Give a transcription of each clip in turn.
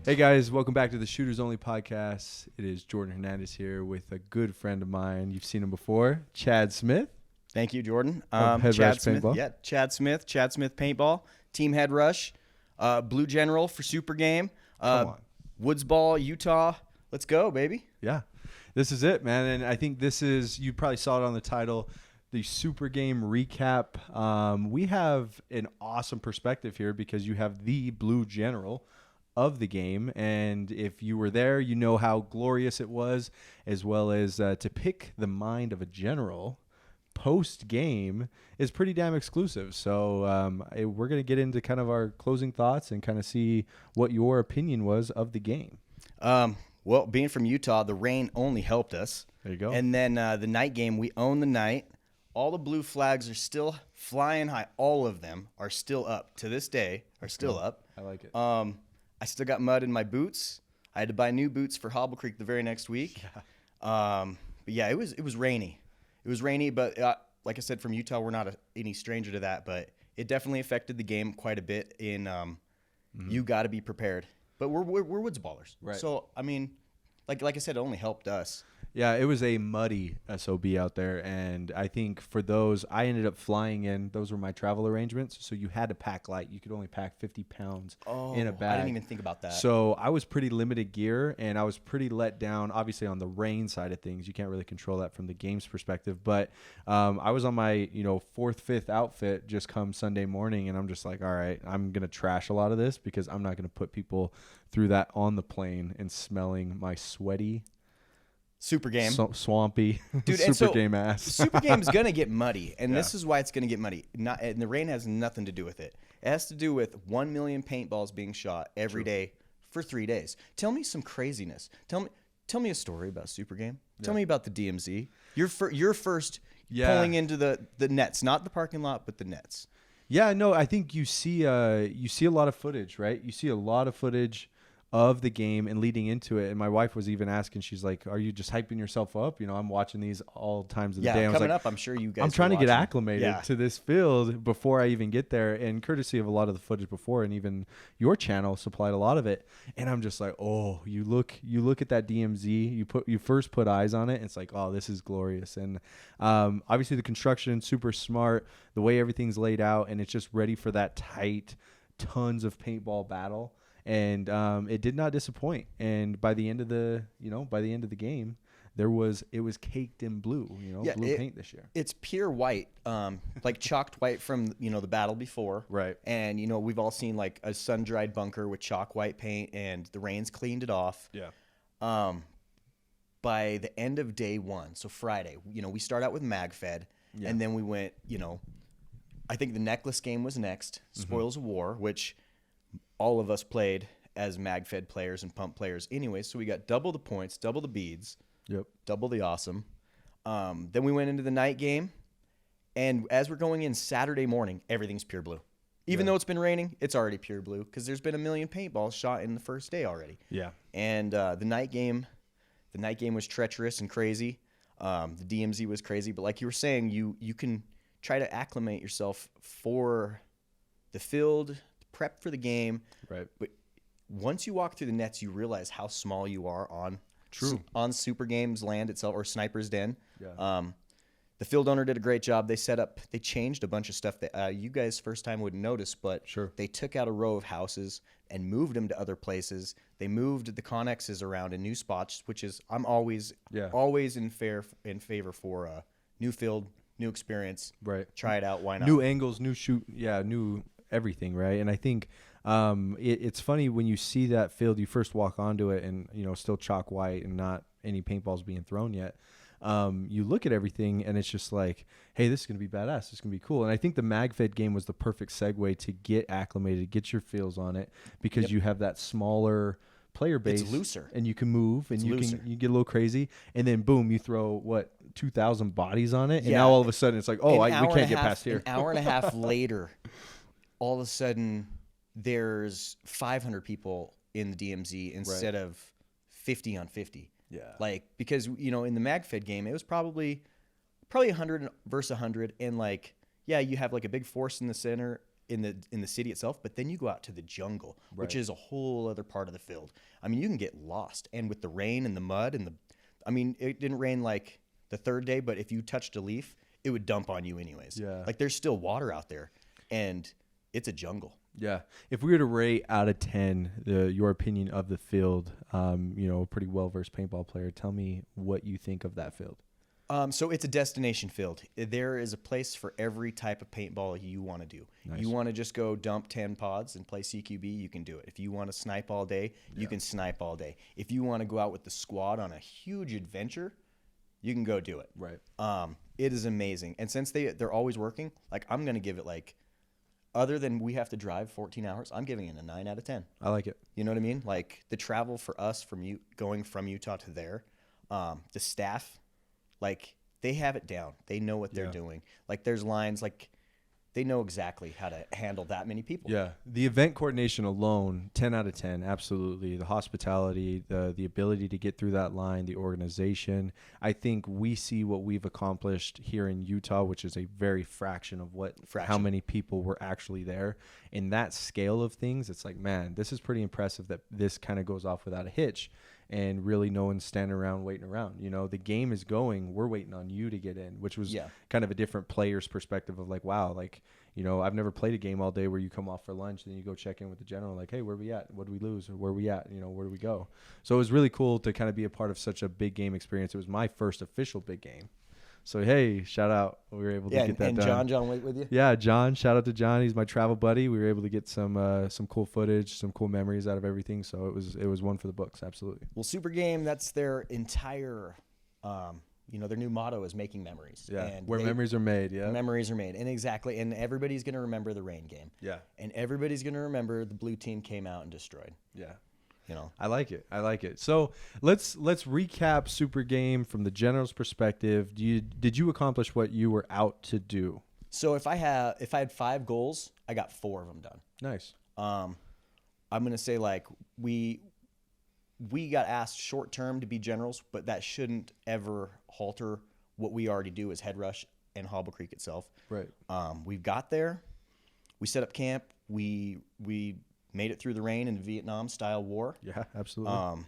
Hey guys, welcome back to the Shooters Only podcast. It is Jordan Hernandez here with a good friend of mine. You've seen him before, Chad Smith. Thank you, Jordan. Head Chad Rush Smith, Paintball. yeah, Chad Smith Paintball, Team Head Rush, Blue General for SUPERGAME, Come on. Woods Ball, Utah. Let's go, baby. Yeah, this is it, man. And I think this is, you probably saw it on the title, the SUPERGAME recap. We have an awesome perspective here because you have the Blue General of the game, and if you were there, you know how glorious it was, as well as to pick the mind of a general post game is pretty damn exclusive. So we're going to get into kind of our closing thoughts and kind of see what your opinion was of the game. Well, being from Utah, the rain only helped us. There you go. And then the night game, we own the night. All the blue flags are still flying high. All of them are still up to this day. Up. I like it. I still got mud in my boots. I had to buy new boots for Hobble Creek the very next week. Yeah. But yeah, it was rainy. It was rainy, but like I said, from Utah, we're not any stranger to that. But it definitely affected the game quite a bit. You got to be prepared. But we're woods ballers, right? So I mean, like I said, it only helped us. Yeah, it was a muddy SOB out there, and I think for those, I ended up flying in. Those were my travel arrangements, so you had to pack light. You could only pack 50 pounds in a bag. I didn't even think about that. So I was pretty limited gear, and I was pretty let down, obviously, on the rain side of things. You can't really control that from the game's perspective, but I was on my fourth, fifth outfit just come Sunday morning, and I'm just like, all right, I'm going to trash a lot of this because I'm not going to put people through that on the plane and smelling my sweaty SUPERGAME. Swampy Dude, SUPERGAME ass. SUPERGAME is going to get muddy, and this is why it's going to get muddy. And the rain has nothing to do with it. It has to do with 1 million paintballs being shot every day for 3 days. Tell me some craziness. Tell me a story about SUPERGAME. Tell me about the DMZ. Your first pulling into the nets, not the parking lot, but the nets. Yeah, no, I think you see a lot of footage, right? You see a lot of footage of the game and leading into it. And my wife was even asking, she's like, are you just hyping yourself up? I'm watching these all times of the day. Coming up, I'm sure you guys I'm trying to get watching. acclimated to this field before I even get there. And courtesy of a lot of the footage before, and even your channel supplied a lot of it. And I'm just like, oh, you look at that DMZ, you first put eyes on it, and it's like, oh, this is glorious. And obviously the construction, super smart, the way everything's laid out, and it's just ready for that tight, tons of paintball battle. And it did not disappoint. And by the end of the game, it was caked in blue, blue paint this year. It's pure white, like chalked white from the battle before. Right. And we've all seen like a sun-dried bunker with chalk white paint, and the rain's cleaned it off. Yeah. By the end of day one, so Friday, we start out with MagFed, and then we went, I think the necklace game was next, Spoils of War, which all of us played as MagFed players and pump players anyway, so we got double the points, double the beads, double the awesome. Then we went into the night game, and as we're going in Saturday morning, everything's pure blue. Even though it's been raining, it's already pure blue because there's been 1 million paintballs shot in the first day already. Yeah. And the night game was treacherous and crazy. The DMZ was crazy, but like you were saying, you can try to acclimate yourself for the field, prep for the game. Right. But once you walk through the nets, you realize how small you are on SUPERGAME's land itself, or Sniper's Den. Yeah. The field owner did a great job. They changed a bunch of stuff that you guys first time wouldn't notice, but they took out a row of houses and moved them to other places. They moved the connexes around in new spots, which is I'm always in favor for new field, new experience. Right. Try it out. Why not? New angles, new shoot. Yeah. New everything. Right. And I think it's funny when you see that field, you first walk onto it and, still chalk white and not any paintballs being thrown yet. You look at everything and it's just like, hey, this is going to be badass. This is going to be cool. And I think the MagFed game was the perfect segue to get acclimated, get your feels on it, because you have that smaller player base. It's looser. And you can move and you get a little crazy. And then boom, you throw 2,000 bodies on it. And now all of a sudden it's like, oh, we can't get past here. An hour and a half later, all of a sudden there's 500 people in the DMZ instead of 50 on 50. Yeah. Because, in the MagFed game, it was probably 100 versus 100. And, you have, a big force in the center in the city itself, but then you go out to the jungle, which Right. is a whole other part of the field. I mean, you can get lost, and with the rain and the mud I mean, it didn't rain like the third day, but if you touched a leaf, it would dump on you anyways. Yeah. Like there's still water out there, and it's a jungle. Yeah. If we were to rate out of 10 your opinion of the field, a pretty well-versed paintball player, tell me what you think of that field. So it's a destination field. There is a place for every type of paintball you want to do. Nice. You want to just go dump 10 pods and play CQB, you can do it. If you want to snipe all day, you can snipe all day. If you want to go out with the squad on a huge adventure, you can go do it. Right. It is amazing. And since they're always working, like I'm going to give it like, other than we have to drive 14 hours, I'm giving it a 9 out of 10. I like it. You know what I mean? Like the travel for us going from Utah to there, the staff, like they have it down. They know what they're doing. Like there's lines, like they know exactly how to handle that many people. Yeah. The event coordination alone, 10 out of 10, absolutely. The hospitality, the ability to get through that line, the organization. I think we see what we've accomplished here in Utah, which is a very fraction of how many people were actually there. In that scale of things, it's like, man, this is pretty impressive that this kind of goes off without a hitch. And really no one's standing around waiting around. The game is going. We're waiting on you to get in, which was kind of a different player's perspective of like, wow, like, I've never played a game all day where you come off for lunch and then you go check in with the general like, hey, where we at? What did we lose? Or where we at? Where do we go? So it was really cool to kind of be a part of such a big game experience. It was my first official big game. So, hey, shout out. We were able to get that done. John went with you? Yeah, John. Shout out to John. He's my travel buddy. We were able to get some cool footage, some cool memories out of everything. So it was one for the books. Absolutely. Well, SUPERGAME, that's their entire, their new motto is making memories. Yeah, and where memories are made. Yeah, memories are made. And exactly. And everybody's going to remember the rain game. Yeah. And everybody's going to remember the blue team came out and destroyed. Yeah. I like it. So let's recap SUPERGAME from the general's perspective. Did you accomplish what you were out to do? So if I had 5 goals, I got 4 of them done. Nice. I'm gonna say like we got asked short term to be generals, but that shouldn't ever halter what we already do as Head Rush and Hobble Creek itself. Right. We got there, we set up camp, we made it through the rain in the Vietnam-style war. Yeah, absolutely.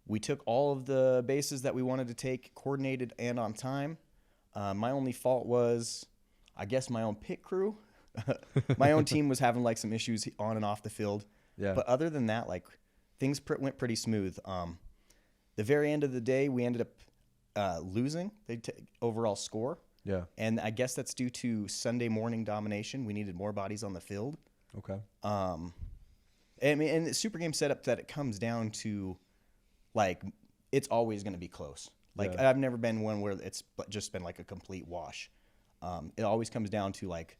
We took all of the bases that we wanted to take, coordinated and on time. My only fault was, I guess, my own pit crew. My own team was having like some issues on and off the field. Yeah. But other than that, like things went pretty smooth. The very end of the day, we ended up losing the overall score. Yeah. And I guess that's due to Sunday morning domination. We needed more bodies on the field. Okay. And the SUPERGAME setup that it comes down to, like, it's always going to be close. Like, I've never been one where it's just been like a complete wash. It always comes down to like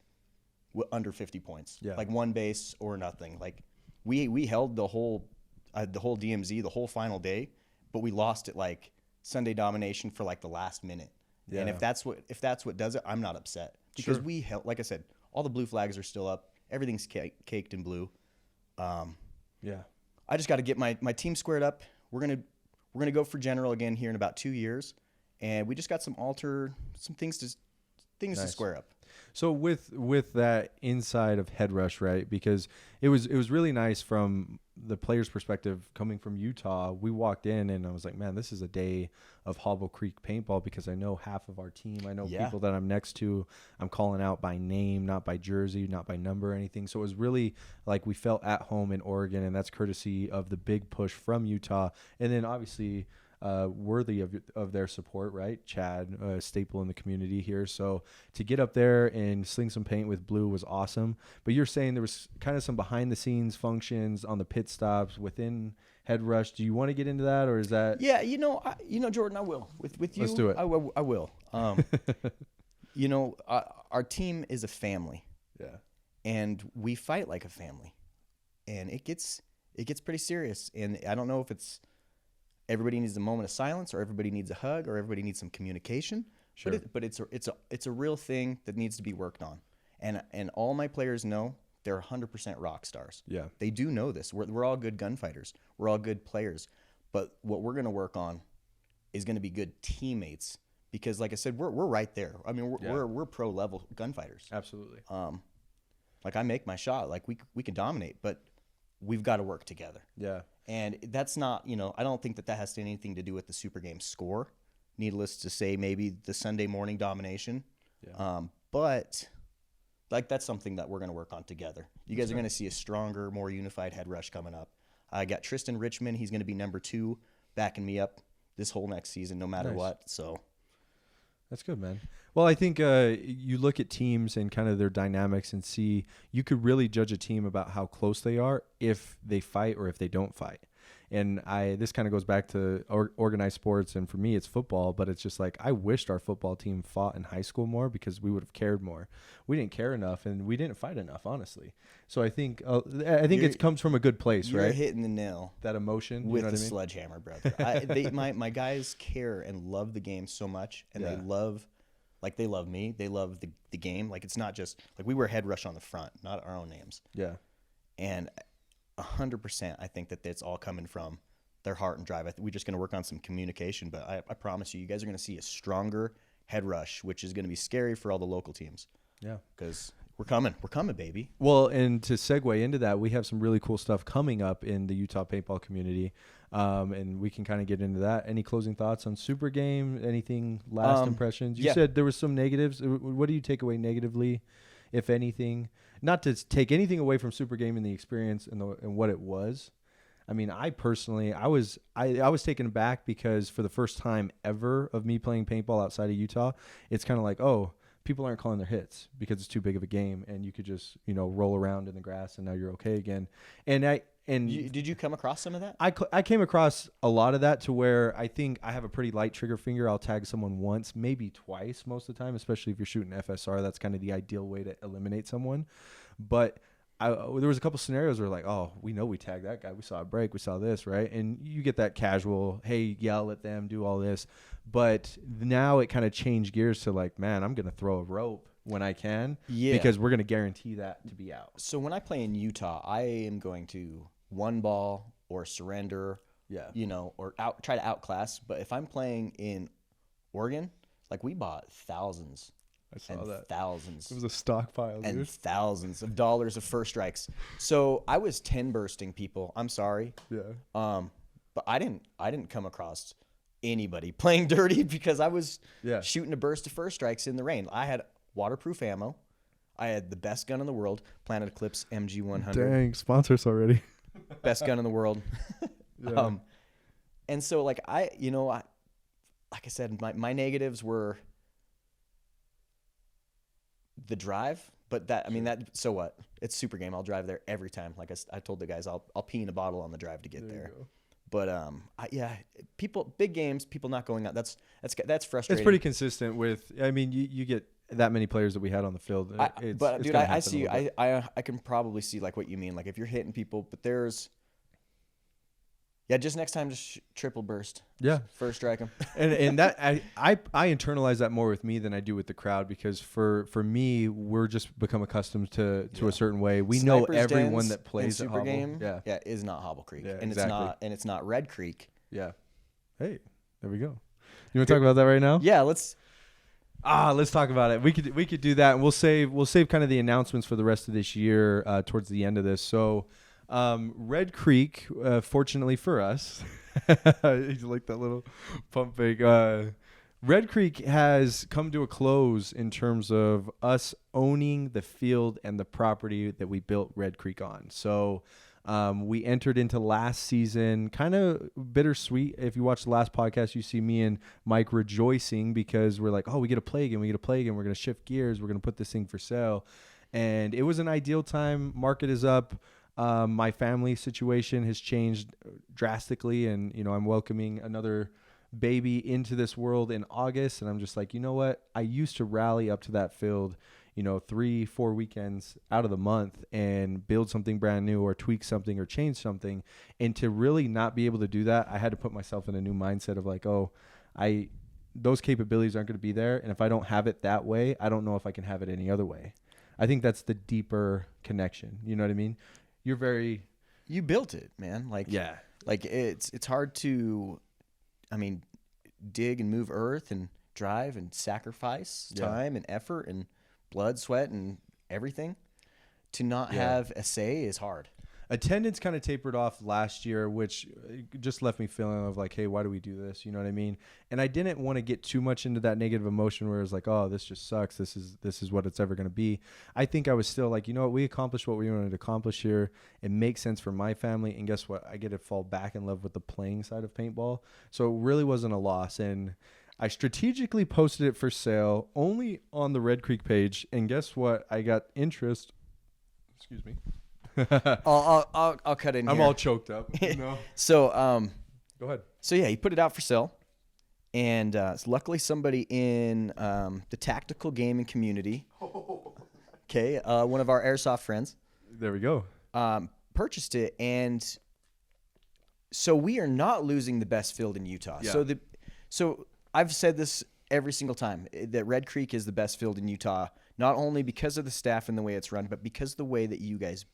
under 50 points. Yeah. Like one base or nothing. Like we held the whole DMZ the whole final day, but we lost it like Sunday domination for like the last minute. Yeah. And if that's what does it, I'm not upset because we held, like I said, all the blue flags are still up. Everything's caked in blue. Yeah. I just got to get my team squared up. We're gonna go for general again here in about 2 years, and we just got some things to square up. So with that inside of Head Rush, right? Because it was really nice from the player's perspective coming from Utah. We walked in and I was like, man, this is a day of Hobble Creek paintball because I know half of our team. I know people that I'm next to. I'm calling out by name, not by jersey, not by number or anything. So it was really like we felt at home in Oregon, and that's courtesy of the big push from Utah. And then obviously worthy of their support, right? Chad, a staple in the community here. So to get up there and sling some paint with blue was awesome. But you're saying there was kind of some behind the scenes functions on the pit stops within Head Rush. Do you want to get into that, or is that? Yeah, Jordan, I will. With you, let's do it. I will. Our team is a family. Yeah. And we fight like a family, and it gets pretty serious. And I don't know if it's everybody needs a moment of silence, or everybody needs a hug, or everybody needs some communication. Sure. But it's a real thing that needs to be worked on. And all my players know they're 100% rock stars. Yeah. They do know this. We're all good gunfighters. We're all good players. But what we're going to work on is going to be good teammates, because like I said, we're right there. I mean, we're pro level gunfighters. Absolutely. Like I make my shot, like we can dominate, but we've got to work together. Yeah. And that's not, I don't think that has anything to do with the Super Game score. Needless to say, maybe the Sunday morning domination. Yeah. But like that's something that we're going to work on together. You guys are going to see a stronger, more unified head rush coming up. I got Tristan Richmond. He's going to be number 2, backing me up this whole next season, no matter what. So that's good, man. Well, I think you look at teams and kind of their dynamics and see you could really judge a team about how close they are if they fight or if they don't fight. And this kind of goes back to organized sports, and for me, it's football. But it's just like I wished our football team fought in high school more because we would have cared more. We didn't care enough, and we didn't fight enough, honestly. So I think it comes from a good place, you're right? Hitting the nail. That emotion with you know the sledgehammer, brother. My guys care and love the game so much, and they love me. They love the game. Like it's not just like we wear head rush on the front, not our own names. Yeah, and 100%, I think that it's all coming from their heart and drive. We're just going to work on some communication, but I promise you guys are going to see a stronger head rush, which is going to be scary for all the local teams. Yeah, because we're coming, baby. Well, and to segue into that, we have some really cool stuff coming up in the Utah paintball community, and we can kind of get into that. Any closing thoughts on Super Game? Anything? Last impressions? You said there was some negatives. What do you take away negatively, if anything? Not to take anything away from Super Game and the experience and what it was. I mean, I personally, I was taken aback because for the first time ever of me playing paintball outside of Utah, it's kind of like, oh, people aren't calling their hits because it's too big of a game, and you could just roll around in the grass and now you're okay again. Did you come across some of that? I came across a lot of that to where I think I have a pretty light trigger finger. I'll tag someone once, maybe twice most of the time, especially if you're shooting FSR. That's kind of the ideal way to eliminate someone. But there was a couple scenarios where like, oh, we know we tagged that guy. We saw a break. We saw this, right? And you get that casual, hey, yell at them, do all this. But now it kind of changed gears to like, man, I'm going to throw a rope when I can because we're going to guarantee that to be out. So when I play in Utah, I am going to one ball or surrender, or try to outclass. But if I'm playing in Oregon, like we bought thousands. I saw that. Thousands. It was a stockpile, and dude. thousands of dollars of first strikes. So I was 10 bursting people. I'm sorry. Yeah. But I didn't come across anybody playing dirty because I was shooting a burst of first strikes in the rain. I had waterproof ammo. I had the best gun in the world, Planet Eclipse MG100. Dang, sponsors already. Best gun in the world. Yeah. And so like like I said, my negatives were the drive, but so what? It's Super Game. I'll drive there every time. Like I told the guys, I'll pee in a bottle on the drive to get there. But big games, people not going out. That's frustrating. It's pretty consistent with. I mean, you get that many players that we had on the field. I see. I can probably see like what you mean. Like if you're hitting people, but there's. Yeah, just next time, just triple burst. Yeah, first strike them. and that I internalize that more with me than I do with the crowd because for me, we're just become accustomed to a certain way. We know everyone that plays Super at Game. Yeah, is not Hobble Creek, and exactly. it's not Red Creek. Yeah. Hey, there we go. You want to talk about that right now? Yeah, let's talk about it. We could do that, and we'll save kind of the announcements for the rest of this year towards the end of this. So. Red Creek, fortunately for us, you like that little pump fake. Red Creek has come to a close in terms of us owning the field and the property that we built Red Creek on. So we entered into last season, kind of bittersweet. If you watch the last podcast, you see me and Mike rejoicing because we're like, oh, we get to play again. We're going to shift gears. We're going to put this thing for sale. And it was an ideal time. Market is up. My family situation has changed drastically, and I'm welcoming another baby into this world in August, and I'm just like, you know what? I used to rally up to that field, 3-4 weekends out of the month and build something brand new or tweak something or change something, and to really not be able to do that, I had to put myself in a new mindset of like, those capabilities aren't going to be there, and if I don't have it that way, I don't know if I can have it any other way. I think that's the deeper connection. You know what I mean? You built it, man. Like it's hard to, dig and move earth and drive and sacrifice time and effort and blood, sweat and everything to not have a say is hard. Attendance kind of tapered off last year, which just left me feeling of like, hey, why do we do this? You know what I mean? And I didn't want to get too much into that negative emotion where it's like, oh, this just sucks. This is what it's ever going to be. I think I was still like, you know what? We accomplished what we wanted to accomplish here. It makes sense for my family. And guess what? I get to fall back in love with the playing side of paintball. So it really wasn't a loss. And I strategically posted it for sale only on the Red Creek page. And guess what? I got interest. Excuse me. I'll cut in. I'm here. all choked up. You know? So Go ahead. So yeah, he put it out for sale, and luckily somebody in the tactical gaming community, okay, one of our airsoft friends, There we go. purchased it, and so we are not losing the best field in Utah. Yeah. So I've said this every single time that Red Creek is the best field in Utah, not only because of the staff and the way it's run, but because of the way that you guys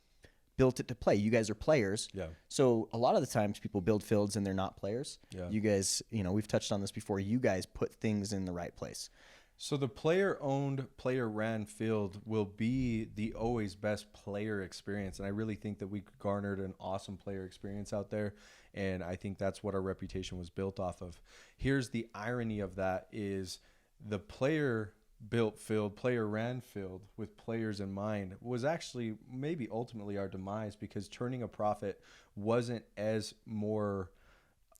built it to play. You guys are players. Yeah. So a lot of the times people build fields and they're not players. Yeah. You guys, we've touched on this before. You guys put things in the right place. So the player-owned, player-ran field will be the always best player experience, and I really think that we garnered an awesome player experience out there, and I think that's what our reputation was built off of. Here's the irony of that is the player-built field, player-ran field with players in mind was actually maybe ultimately our demise because turning a profit wasn't as more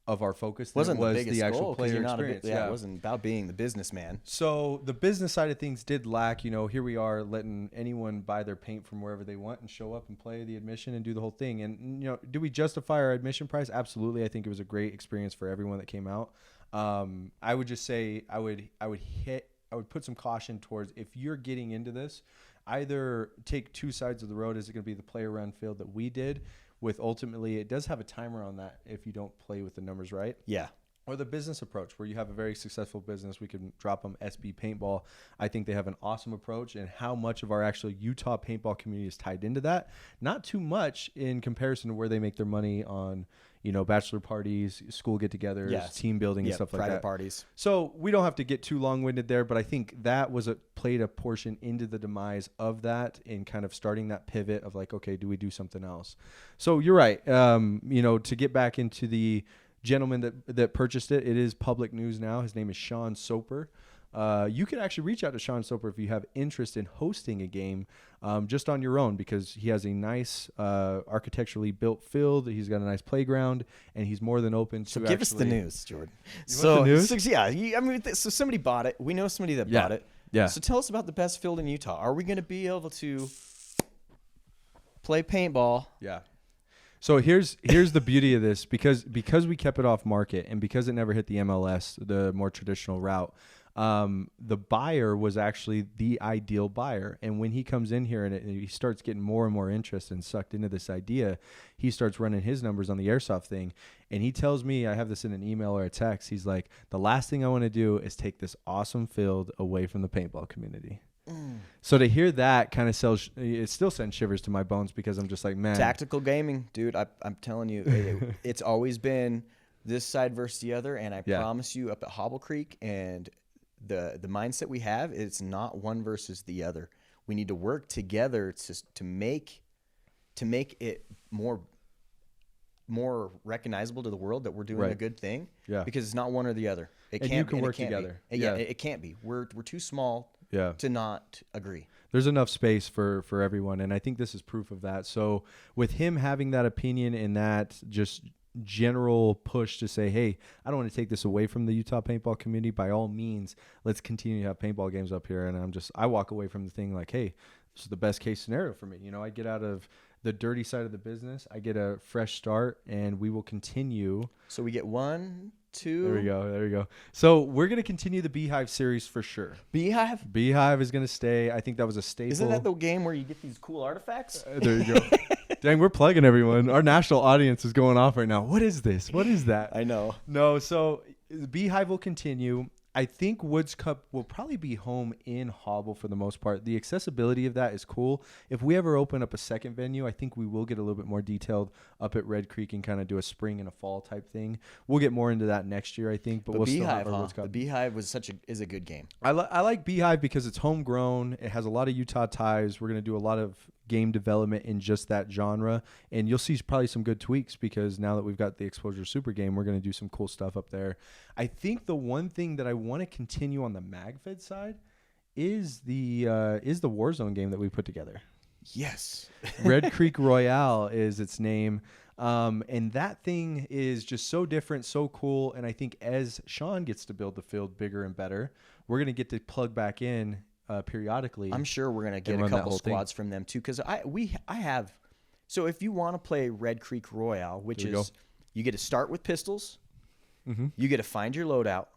of our focus than Wasn't it was the biggest the actual goal, 'cause player you're not experience. it wasn't about being the businessman. So the business side of things did lack. Here we are letting anyone buy their paint from wherever they want and show up and play the admission and do the whole thing. And, do we justify our admission price? Absolutely. I think it was a great experience for everyone that came out. I would just say I would put some caution towards if you're getting into this, either take two sides of the road. Is it going to be the player run field that we did with ultimately it does have a timer on that if you don't play with the numbers right? Yeah. Or the business approach where you have a very successful business. We can drop them SB Paintball. I think they have an awesome approach, and how much of our actual Utah paintball community is tied into that. Not too much in comparison to where they make their money on, bachelor parties, school get-togethers, team building, and stuff like that. Private parties. So we don't have to get too long-winded there, but I think that played a portion into the demise of that in kind of starting that pivot of like, okay, do we do something else? So you're right. To get back into the gentleman that purchased it, it is public news now. His name is Sean Soper. You can actually reach out to Sean Soper if you have interest in hosting a game just on your own, because he has a nice architecturally built field. He's got a nice playground, and he's more than open to. So give us the news, Jordan. So the news? So somebody bought it. We know somebody that bought it. Yeah. So tell us about the best field in Utah. Are we going to be able to play paintball? Yeah. So here's the beauty of this, because we kept it off market and because it never hit the MLS, the more traditional route. The buyer was actually the ideal buyer. And when he comes in here and he starts getting more and more interest and sucked into this idea, he starts running his numbers on the airsoft thing. And he tells me, I have this in an email or a text, he's like, the last thing I want to do is take this awesome field away from the paintball community. So to hear that kind of it still sends shivers to my bones, because I'm just like, man. Tactical gaming, dude, I'm telling you, it's always been this side versus the other. And I promise you, up at Hobble Creek and the mindset we have, it's not one versus the other. We need to work together to make it more recognizable to the world that we're doing a good thing. Yeah. Because it's not one or the other. It and can't, you can and work it can't together. Be. Yeah, it can't be. We're too small to not agree. There's enough space for everyone, and I think this is proof of that. So with him having that opinion and that just general push to say, hey, I don't want to take this away from the Utah paintball community, by all means, let's continue to have paintball games up here. And I walk away from the thing like, hey, this is the best case scenario for me. I get out of the dirty side of the business, I get a fresh start, and we will continue. So we get 1, 2. There we go. So we're going to continue the Beehive series for sure. Beehive is going to stay. I think that was a staple. Isn't that the game where you get these cool artifacts? There you go. Dang, we're plugging everyone. Our national audience is going off right now. What is this? What is that? I know. No, so the Beehive will continue. I think Woods Cup will probably be home in Hobble for the most part. The accessibility of that is cool. If we ever open up a second venue, I think we will get a little bit more detailed up at Red Creek and kind of do a spring and a fall type thing. We'll get more into that next year, I think. But we'll Beehive, still have our Woods Cup. The Beehive is a good game. I like Beehive because it's homegrown. It has a lot of Utah ties. We're going to do a lot of game development in just that genre. And you'll see probably some good tweaks because now that we've got the Exposure Super Game, we're going to do some cool stuff up there. I think the one thing that I want to continue on the MagFed side is the Warzone game that we put together. Yes. Red Creek Royale is its name. And that thing is just so different, so cool. And I think as Sean gets to build the field bigger and better, we're going to get to plug back in periodically. I'm sure we're going to get a couple squads from them too. Cause I have, so if you want to play Red Creek Royale, which is you get to start with pistols, you get to find your loadout,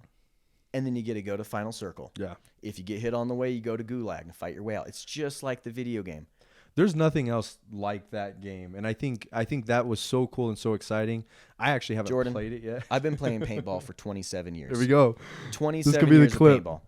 and then you get to go to Final Circle. Yeah. If you get hit on the way, you go to Gulag and fight your way out. It's just like the video game. There's nothing else like that game, and I think that was so cool and so exciting. I actually haven't played it yet. I've been playing paintball for 27 years. There we go. 27 years of paintball.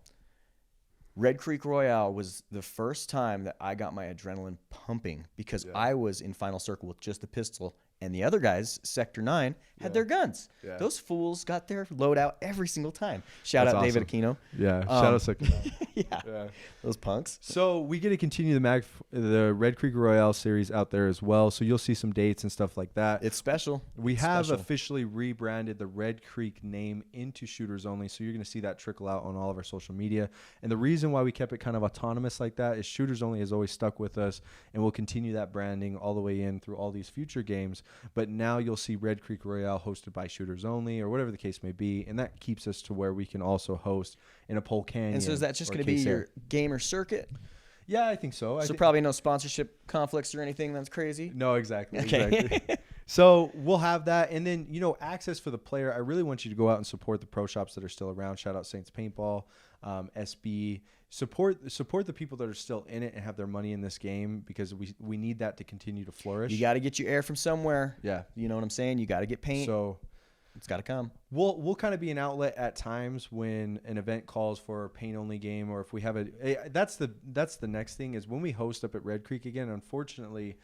Red Creek Royale was the first time that I got my adrenaline pumping because I was in Final Circle with just the pistol, and the other guys, Sector 9, had their guns. Yeah. Those fools got their loadout every single time. Shout out David Aquino. Yeah, shout out Sector 9. Yeah, those punks. So we get to continue the Red Creek Royale series out there as well. So you'll see some dates and stuff like that. It's special. We have officially rebranded the Red Creek name into Shooters Only. So you're going to see that trickle out on all of our social media. And the reason why we kept it kind of autonomous like that is Shooters Only has always stuck with us, and we'll continue that branding all the way in through all these future games. But now you'll see Red Creek Royale hosted by Shooters Only or whatever the case may be. And that keeps us to where we can also host in a Pole Canyon. And so is that just going to be your gamer circuit? Yeah, I think so. So probably no sponsorship conflicts or anything that's crazy? No, exactly. Okay. Exactly. So we'll have that. And then, access for the player. I really want you to go out and support the pro shops that are still around. Shout out Saints Paintball, SB. Support the people that are still in it and have their money in this game because we need that to continue to flourish. You got to get your air from somewhere. Yeah. You know what I'm saying? You got to get paint. So it's got to come. We'll kind of be an outlet at times when an event calls for a paint only game, or if we have that's the next thing is when we host up at Red Creek again. Unfortunately,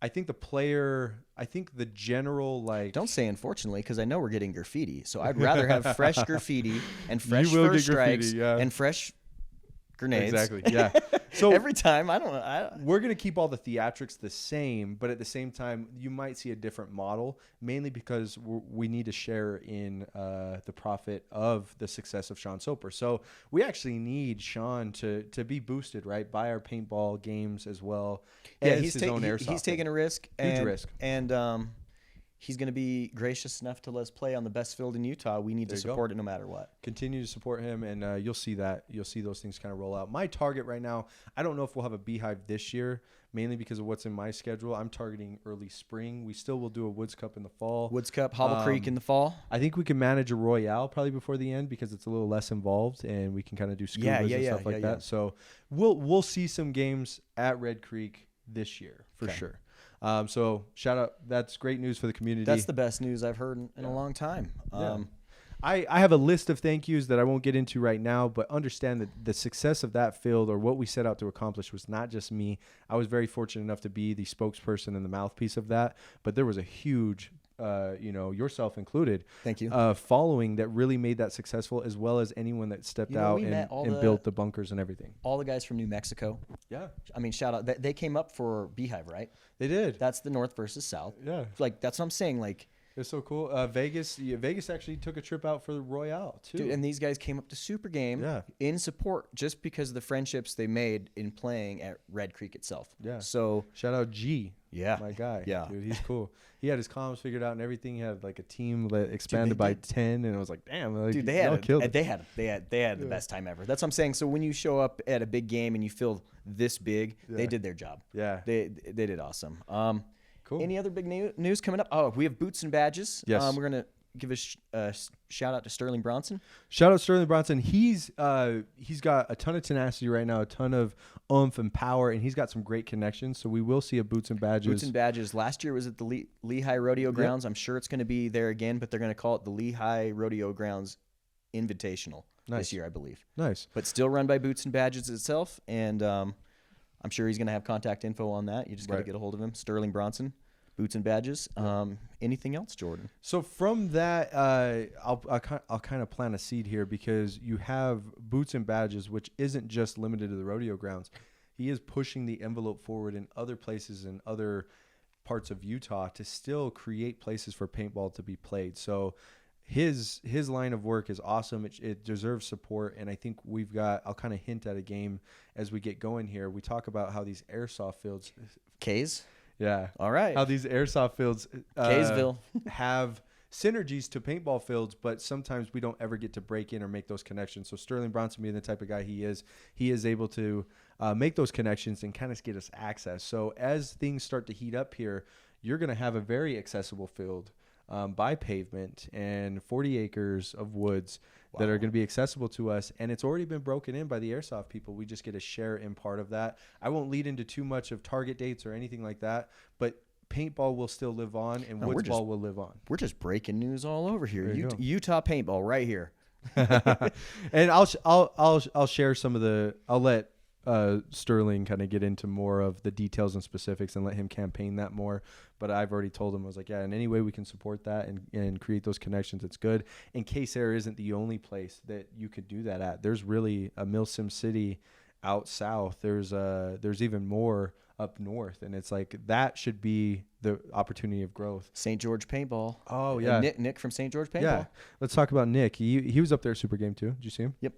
I think the general Don't say unfortunately because I know we're getting graffiti. So I'd rather have fresh graffiti and fresh first strikes and fresh grenades. Exactly. Yeah. So every time, we're going to keep all the theatrics the same, but at the same time, you might see a different model, mainly because we need to share in the profit of the success of Sean Soper. So we actually need Sean to be boosted, right, by our paintball games as well as his own airsoft. He's taking a risk. Huge risk. And he's going to be gracious enough to let us play on the best field in Utah. We need to support it no matter what. Continue to support him, and you'll see that. You'll see those things kind of roll out. My target right now, I don't know if we'll have a beehive this year, mainly because of what's in my schedule. I'm targeting early spring. We still will do a Woods Cup in the fall. Woods Cup, Hobble Creek in the fall. I think we can manage a Royale probably before the end because it's a little less involved, and we can kind of do scubas and stuff like that. So we'll see some games at Red Creek this year for sure. So shout out. That's great news for the community. That's the best news I've heard in a long time. I have a list of thank yous that I won't get into right now, but understand that the success of that field or what we set out to accomplish was not just me. I was very fortunate enough to be the spokesperson and the mouthpiece of that, but there was a huge yourself included. Thank you. Following that really made that successful, as well as anyone that stepped out and built the bunkers and everything. All the guys from New Mexico. Yeah. I mean, shout out. They came up for Beehive, right? They did. That's the North versus South. Yeah. That's what I'm saying. It's so cool. Vegas actually took a trip out for the Royale too. Dude, and these guys came up to Super Game in support just because of the friendships they made in playing at Red Creek itself. Yeah. So shout out G. Yeah. My guy. Yeah. Dude, he's cool. He had his comms figured out and everything. He had like a team that expanded by 10, and it was like, damn. Dude, they had the best time ever. That's what I'm saying. So when you show up at a big game and you feel this big, they did their job. Yeah. They did awesome. Cool. Any other big news coming up? Oh, we have boots and badges. Yes. We're going to give a shout out to Sterling Bronson. Shout out Sterling Bronson. He's got a ton of tenacity right now, a ton of oomph and power, and he's got some great connections. So we will see a boots and badges. Boots and badges. Last year was at the Lehigh Rodeo Grounds. I'm sure it's going to be there again, but they're going to call it the Lehigh Rodeo Grounds Invitational this year, I believe. Nice. But still run by Boots and Badges itself, and I'm sure he's going to have contact info on that. You just got to get a hold of him. Sterling Bronson. Boots and badges. Anything else, Jordan? So from that, I'll kind of plant a seed here because you have boots and badges, which isn't just limited to the rodeo grounds. he is pushing the envelope forward in other places and other parts of Utah to still create places for paintball to be played. So his line of work is awesome. It deserves support, and I think I'll kind of hint at a game as we get going here. We talk about how these airsoft fields, K's. yeah, All right. how these airsoft fields Kaysville have synergies to paintball fields, but sometimes we don't ever get to break in or make those connections. So Sterling Bronson, being the type of guy he is able to make those connections and kind of get us access. So as things start to heat up here, you're going to have a very accessible field by pavement and 40 acres of woods that are going to be accessible to us. And it's already been broken in by the airsoft people. We just get a share in part of that. I won't lead into too much of target dates or anything like that, but paintball will still live on, and woods ball will live on. We're just breaking news all over here. There you go. Utah paintball right here. And I'll share some of the. I'll let Sterling kind of get into more of the details and specifics and let him campaign that more. But I've already told him, I was like, yeah, in any way we can support that and create those connections, it's good. And K-Sara isn't the only place that you could do that at. There's really a Milsim City out south. There's even more up north, and it's like that should be the opportunity of growth. St. George Paintball. Oh yeah, Nick from St. George Paintball. Yeah, let's talk about Nick. He was up there at SUPERGAME too. Did you see him? Yep.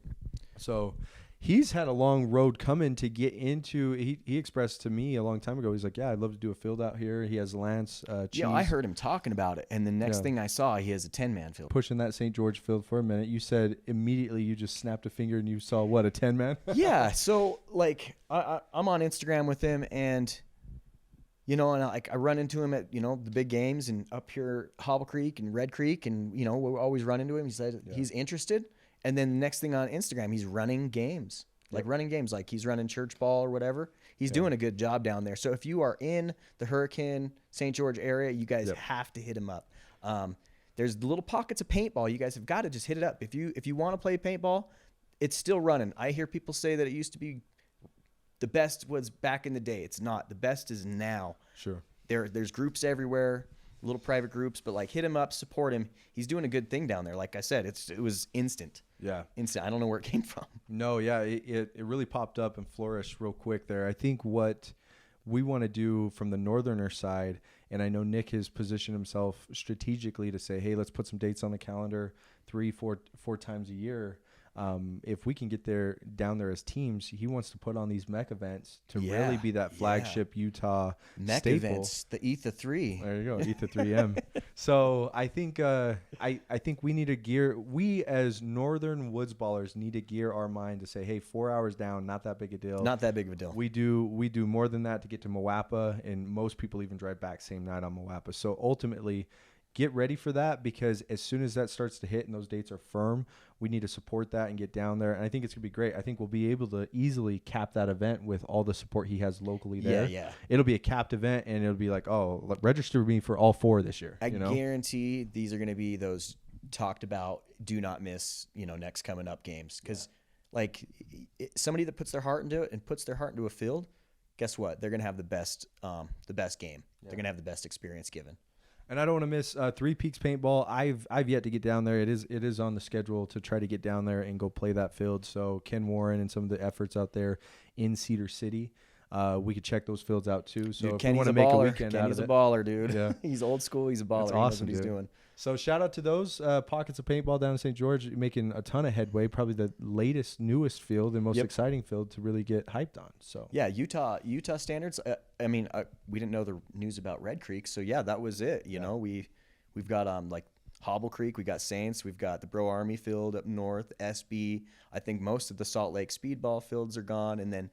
So he's had a long road coming to get into. He expressed to me a long time ago. He's like, yeah, I'd love to do a field out here. He has Lance. Yeah, I heard him talking about it, and the next thing I saw, he has a 10-man field. Pushing that St. George field for a minute. You said immediately you just snapped a finger and you saw what, a 10-man? Yeah. So like I'm on Instagram with him, and and I run into him at the big games and up here Hobble Creek and Red Creek, and we always run into him. He said he's interested. And then the next thing on Instagram, he's running games, like he's running church ball or whatever. He's doing a good job down there. So if you are in the Hurricane St. George area, you guys have to hit him up. There's the little pockets of paintball. You guys have got to just hit it up. If you want to play paintball, it's still running. I hear people say that it used to be the best was back in the day. It's not. The best is now. Sure. There's groups everywhere. Little private groups, but like hit him up, support him. He's doing a good thing down there. Like I said, it was instant. Yeah. Instant. I don't know where it came from. No, yeah, it really popped up and flourished real quick there. I think what we want to do from the northerner side, and I know Nick has positioned himself strategically to say, hey, let's put some dates on the calendar 3-4 times a year. If we can get down there as teams, he wants to put on these mech events to really be that flagship Utah mech staple. Events, the ETHA 3. There you go, ETHA 3M. So I think I think we need to gear. We as northern woods ballers need to gear our mind to say, hey, 4 hours down, not that big a deal. Not that big of a deal. We do more than that to get to Moapa, and most people even drive back same night on Moapa. So ultimately, get ready for that, because as soon as that starts to hit and those dates are firm, we need to support that and get down there. And I think it's going to be great. I think we'll be able to easily cap that event with all the support he has locally there. Yeah. It'll be a capped event, and it'll be like, oh, register me for all 4 this year. I guarantee these are going to be those talked about, do not miss, next coming up games. Because somebody that puts their heart into it and puts their heart into a field, guess what? They're going to have the best game. Yeah. They're going to have the best experience given. And I don't want to miss Three Peaks Paintball. I've yet to get down there. It is on the schedule to try to get down there and go play that field. So Ken Warren and some of the efforts out there in Cedar City, we could check those fields out too. So dude, if Kenny's we want to a make baller. a weekend out of it, Kenny's a baller, dude. Yeah. He's old school. He's a baller. That's He awesome, knows what he's doing. So shout out to those pockets of paintball down in St. George, making a ton of headway. Probably the newest field and most exciting field to really get hyped on. So yeah, Utah standards. We didn't know the news about Red Creek, so yeah, that was it. You know, we've got Hobble Creek, we got Saints, we've got the Bro Army field up north, SB. I think most of the Salt Lake speedball fields are gone, and then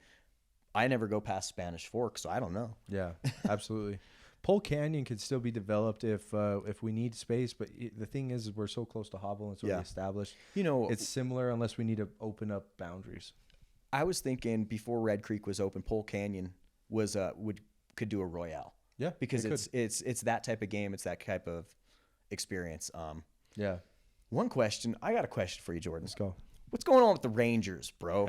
I never go past Spanish Fork, so I don't know. Yeah, absolutely. Pole Canyon could still be developed if we need space, but the thing is we're so close to Hobble and it's already established. It's similar unless we need to open up boundaries. I was thinking before Red Creek was open, Pole Canyon could do a Royale. Yeah, because it's that type of game, it's that type of experience. Yeah. I got a question for you, Jordan. Let's go. What's going on with the Rangers, bro?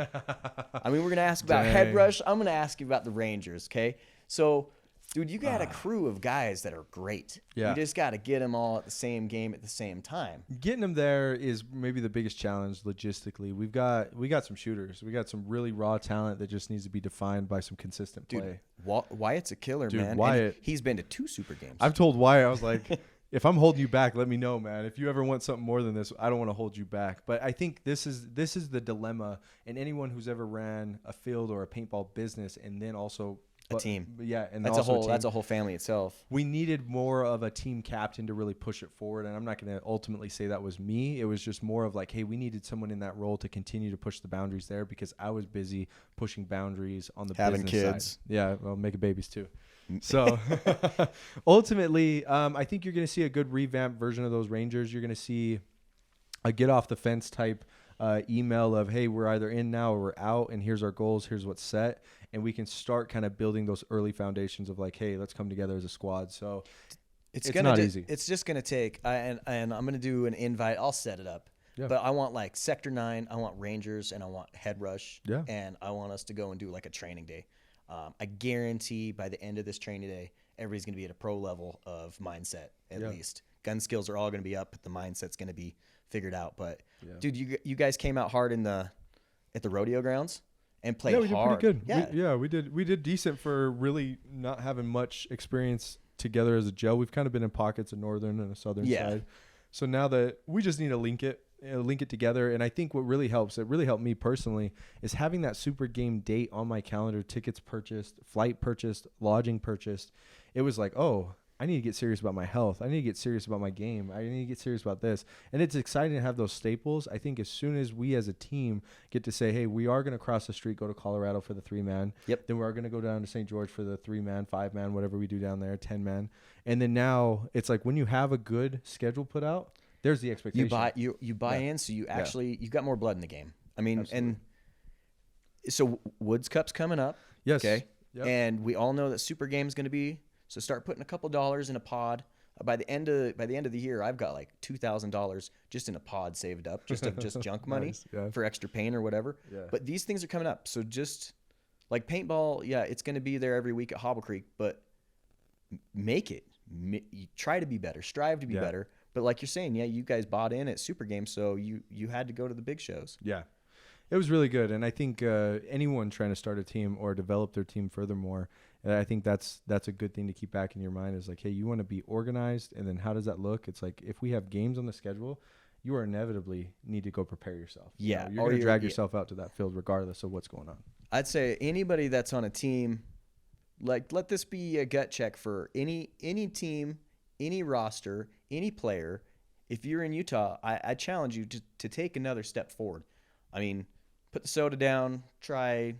I mean, we're gonna ask about Head Rush. I'm gonna ask you about the Rangers. Okay, so Dude, you got a crew of guys that are great. Yeah. You just got to get them all at the same game at the same time. Getting them there is maybe the biggest challenge logistically. We got some shooters. We got some really raw talent that just needs to be defined by some consistent play. Dude, Wyatt's a killer, Dude, man. Wyatt. And he's been to 2 Super Games. I've told Wyatt, I was like, if I'm holding you back, let me know, man. If you ever want something more than this, I don't want to hold you back. But I think this is the dilemma, and anyone who's ever ran a field or a paintball business and then also a team. Yeah, and that's also that's a whole family itself. We needed more of a team captain to really push it forward, and I'm not going to ultimately say that was me. It was just more of like, hey, we needed someone in that role to continue to push the boundaries there, because I was busy pushing boundaries on the having business kids. side. Yeah, well, making babies too. So ultimately, I think you're going to see a good revamped version of those Rangers. You're going to see a get off the fence type email of, hey, we're either in now or we're out, and here's our goals, here's what's set, and we can start kind of building those early foundations of like, hey, let's come together as a squad. So it's not easy. It's just gonna take, and I'm gonna do an invite. I'll set it up. Yeah. But I want like Sector 9, I want Rangers, and I want Head Rush. Yeah. And I want us to go and do like a training day. I guarantee by the end of this training day, everybody's gonna be at a pro level of mindset at least. Gun skills are all gonna be up, but the mindset's gonna be figured out. But dude, you guys came out hard at the rodeo grounds and played hard. Yeah, we did pretty good. Yeah, we did decent for really not having much experience together as a gel. We've kind of been in pockets, a northern and a southern side. So now that we just need to link it together. And I think what really helps, it really helped me personally, is having that Super Game date on my calendar, tickets purchased, flight purchased, lodging purchased. It was like, oh, I need to get serious about my health. I need to get serious about my game. I need to get serious about this. And it's exciting to have those staples. I think as soon as we as a team get to say, hey, we are going to cross the street, go to Colorado for the 3-man. Yep. Then we are going to go down to St. George for the 3-man, 5-man, whatever we do down there, 10-man. And then now it's like when you have a good schedule put out, there's the expectation. You buy in, so you actually you've got more blood in the game. I mean, Absolutely. and so Woods Cup's coming up. Yes. Okay. Yep. And we all know that Super Game's going to be. So start putting a couple dollars in a pod. By the end of the year, I've got like $2,000 just in a pod saved up, just of just junk money Nice, yeah. for extra paint or whatever. Yeah. But these things are coming up. So just like paintball, it's going to be there every week at Hobble Creek, but make it. You try to be better, strive to be better. But like you're saying, you guys bought in at Super Game, so you had to go to the big shows. Yeah. It was really good. And I think anyone trying to start a team or develop their team furthermore, I think that's a good thing to keep back in your mind is like, hey, you want to be organized. And then how does that look? It's like if we have games on the schedule, you are inevitably need to go prepare yourself. Yeah. You're going to drag yourself out to that field regardless of what's going on. I'd say anybody that's on a team, like let this be a gut check for any team, any roster, any player. If you're in Utah, I challenge you to take another step forward. I mean, put the soda down, try,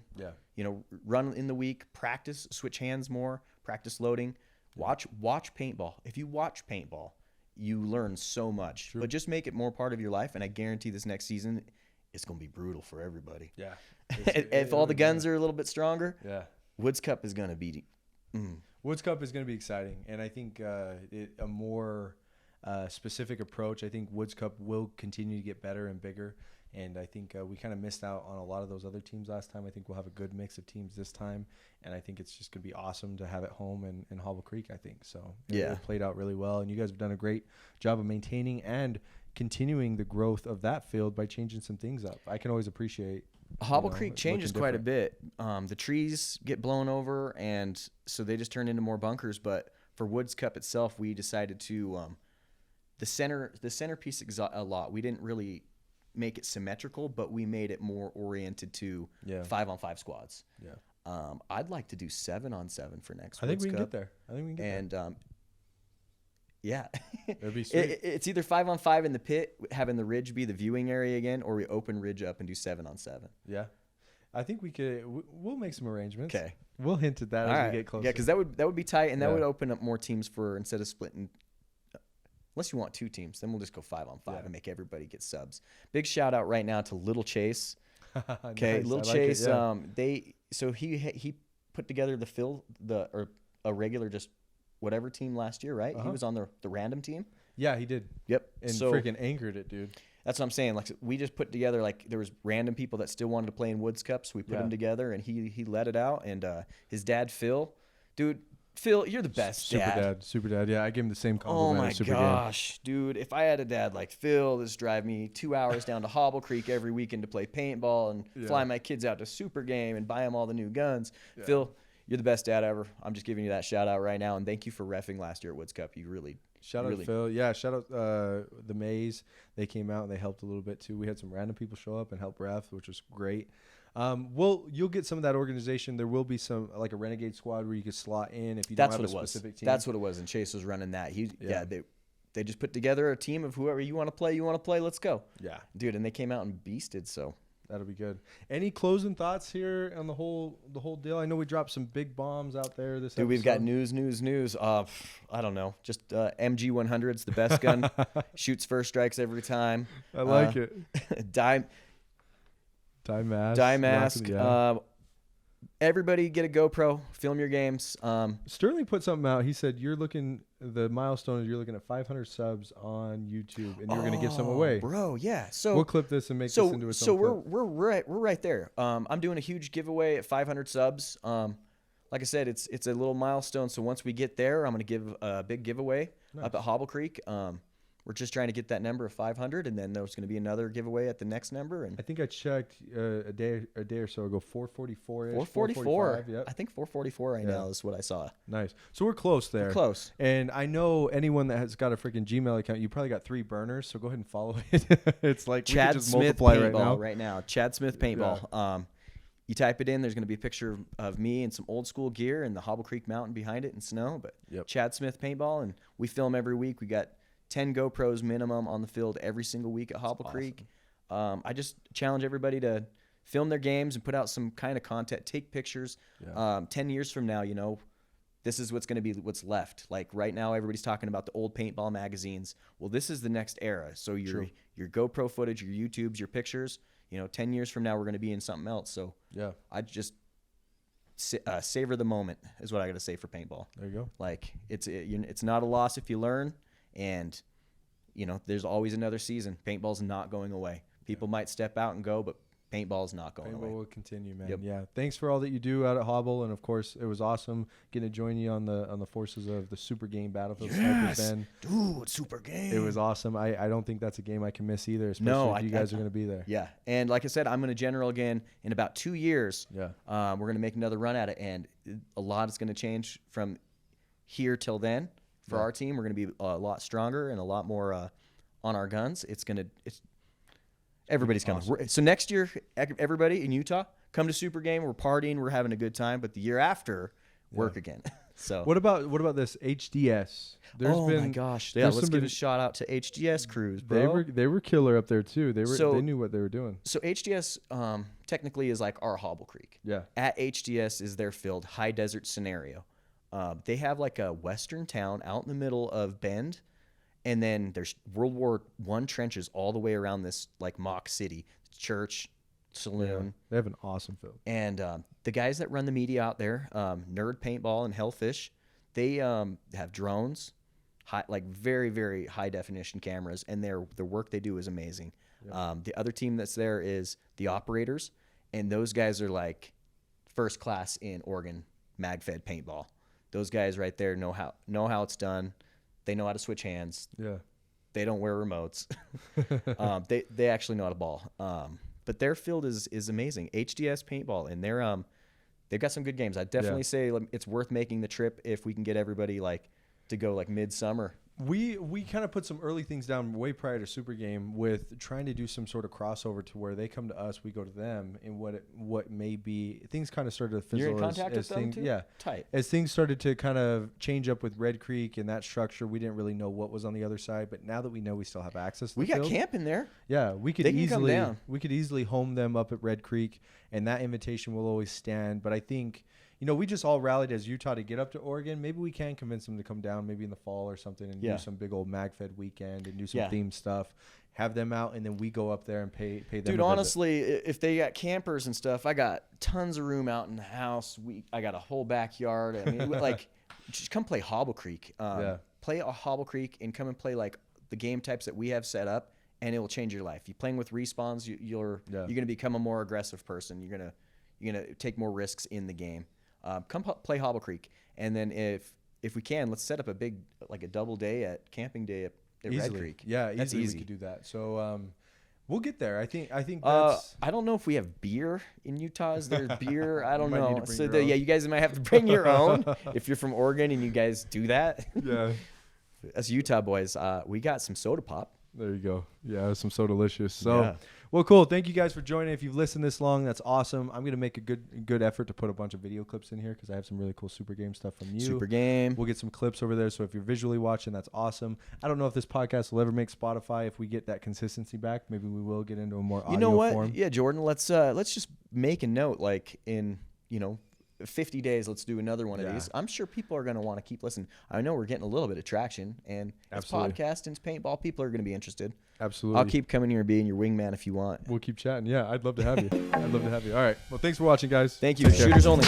run in the week, practice, switch hands more, practice loading, watch paintball. If you watch paintball, you learn so much. True. But just make it more part of your life, and I guarantee this next season, it's going to be brutal for everybody. Yeah. If all the guns are a little bit stronger, Woods Cup is going to be... Woods Cup is going to be exciting, and I think a more specific approach. I think Woods Cup will continue to get better and bigger, and I think we kind of missed out on a lot of those other teams last time. I think we'll have a good mix of teams this time, and I think it's just going to be awesome to have it home in Hobble Creek, I think. So it played out really well, and you guys have done a great job of maintaining and continuing the growth of that field by changing some things up. I can always appreciate Hobble Creek changes quite a bit. The trees get blown over, and so they just turn into more bunkers. But for Woods Cup itself, we decided to the centerpiece a lot. We didn't really make it symmetrical, but we made it more oriented to 5-on-5 squads. Yeah. I'd like to do 7-on-7 for next. I think Woods we can Cup. get there. I think we can get there. Yeah. It'd be sweet. It's either 5-on-5 in the pit, having the ridge be the viewing area again, or we open ridge up and do 7-on-7. Yeah. I think we could. We'll make some arrangements. Okay. We'll hint at that as we get closer. Yeah, because that would be tight, and that would open up more teams for instead of splitting. Unless you want 2 teams, then we'll just go 5-on-5 and make everybody get subs. Big shout out right now to Little Chase. Okay, Nice. Little Chase. He put together a regular just whatever team last year, right? He was on the random team. Yeah, he did. Yep. And so, freaking anchored it, dude. That's what I'm saying. Like we just put together, like there was random people that still wanted to play in Woods Cup, so we put them together, and he let it out. And his dad Phil, dude, Phil, you're the best Super dad. Yeah, I gave him the same Oh compliment. my at Super gosh, dude! If I had a dad like Phil, this drive me 2 hours down to Hobble Creek every weekend to play paintball and fly my kids out to Super Game and buy them all the new guns. Yeah. Phil, you're the best dad ever. I'm just giving you that shout out right now, and thank you for reffing last year at Woods Cup. You really shout out Phil. Yeah, shout out the Mays. They came out and they helped a little bit too. We had some random people show up and help ref, which was great. Well, you'll get some of that organization. There will be some like a renegade squad where you could slot in if you don't have a specific team. That's what it was. And Chase was running that. They just put together a team of whoever you want to play. Let's go. Yeah, dude. And they came out and beasted. So that'll be good. Any closing thoughts here on the whole deal? I know we dropped some big bombs out there this episode. We've got news. I don't know. Just MG 100's the best gun. Shoots first strikes every time. I like it. Dye mask. Everybody get a GoPro. Film your games. Sterling put something out. He said the milestone is you're looking at 500 subs on YouTube, and you're going to give some away, bro. Yeah. So we'll clip this and make this into a. So we're right there. I'm doing a huge giveaway at 500 subs. Like I said, it's a little milestone. So once we get there, I'm going to give a big giveaway up at Hobble Creek. We're just trying to get that number of 500, and then there's going to be another giveaway at the next number. And I think I checked a day or so ago, 444-ish. 444. Yep. I think 444 right now is what I saw. Nice. So we're close there. We're close. And I know anyone that has got a freaking Gmail account, you probably got 3 burners, so go ahead and follow it. It's like Chad we could just Smith multiply right now. Chad Smith Paintball. Yeah. You type it in, there's going to be a picture of me and some old school gear and the Hobble Creek Mountain behind it in snow. But Chad Smith Paintball, and we film every week. We got 10 GoPros minimum on the field every single week at Hobble Creek. I just challenge everybody to film their games and put out some kind of content, take pictures. 10 years from now, this is what's going to be what's left. Like right now, everybody's talking about the old paintball magazines. Well, this is the next era. So your GoPro footage, your YouTubes, your pictures, 10 years from now, we're going to be in something else. So I just savor the moment is what I got to say for paintball. There you go. Like it's not a loss if you learn. And, there's always another season. Paintball's not going away. People might step out and go, but paintball's not going away. Paintball will continue, man. Yep. Yeah. Thanks for all that you do out at Hobble. And, of course, it was awesome getting to join you on the forces of the Super Game Battlefield Snipers Den. Dude, Super Game. It was awesome. I don't think that's a game I can miss either, especially if you guys are going to be there. Yeah. And like I said, I'm going to general again in about 2 years. Yeah. We're going to make another run at it. And a lot is going to change from here till then. For our team, we're going to be a lot stronger and a lot more on our guns. Everybody's coming. Awesome. So next year, everybody in Utah, come to Super Game. We're partying. We're having a good time. But the year after, work again. So what about this HDS? My gosh! Yeah, let's give a shout out to HDS crews, bro. They were killer up there too. They knew what they were doing. So HDS technically is like our Hobble Creek. Yeah. At HDS is their field high desert scenario. They have like a western town out in the middle of Bend, and then there's World War I trenches all the way around this like mock city, church, saloon. Yeah, they have an awesome field. And the guys that run the media out there, Nerd Paintball and Hellfish, they have drones, very, very high definition cameras, and the work they do is amazing. Yeah. The other team that's there is the operators, and those guys are like first class in Oregon mag-fed paintball. Those guys right there know how it's done. They know how to switch hands. Yeah. They don't wear remotes. They actually know how to ball. But their field is amazing. HDS Paintball, and they've got some good games. I definitely say it's worth making the trip if we can get everybody to go midsummer. We kind of put some early things down way prior to Super Game with trying to do some sort of crossover to where they come to us, we go to them, and what may be things kind of started to fizzle. You're in contact with them too? Yeah, tight. As things started to kind of change up with Red Creek and that structure, we didn't really know what was on the other side. But now that we know we still have access, to we the got field, camp in there. Yeah, we could easily home them up at Red Creek, and that invitation will always stand. But I think. We just all rallied as Utah to get up to Oregon. Maybe we can convince them to come down maybe in the fall or something and do some big old mag-fed weekend and do some themed stuff. Have them out, and then we go up there and pay them. Dude, honestly, if they got campers and stuff, I got tons of room out in the house. I got a whole backyard. I mean, just come play Hobble Creek. Play a Hobble Creek and come and play the game types that we have set up, and it will change your life. You playing with respawns, you're going to become a more aggressive person. You're gonna take more risks in the game. come play Hobble Creek. And then if we can, let's set up a big, like a double day at camping day at Red Creek. Yeah, that's easily easy. We could do that. So we'll get there. I think that's. I don't know if we have beer in Utah. Is there beer? I don't Might need know. to bring So your own. yeah, you guys might have to bring your own if you're from Oregon and you guys do that. Yeah. As Utah boys, we got some soda pop. There you go. Yeah, some so delicious. So, Yeah. well, cool. Thank you guys for joining. If you've listened this long, that's awesome. I'm gonna make a good effort to put a bunch of video clips in here because I have some really cool Super Game stuff from you. Super Game. We'll get some clips over there. So if you're visually watching, that's awesome. I don't know if this podcast will ever make Spotify. If we get that consistency back, maybe we will get into a more audio You know what? form. Yeah, Jordan. Let's just make a note. Like in 50 days, let's do another one of these. I'm sure people are going to want to keep listening. I know we're getting a little bit of traction, and it's podcast and it's paintball. People are going to be interested. Absolutely. I'll keep coming here and being your wingman if you want. We'll keep chatting. Yeah, I'd love to have you. I'd love to have you. All right. Well, thanks for watching, guys. Thank you. Take care. Shooters only.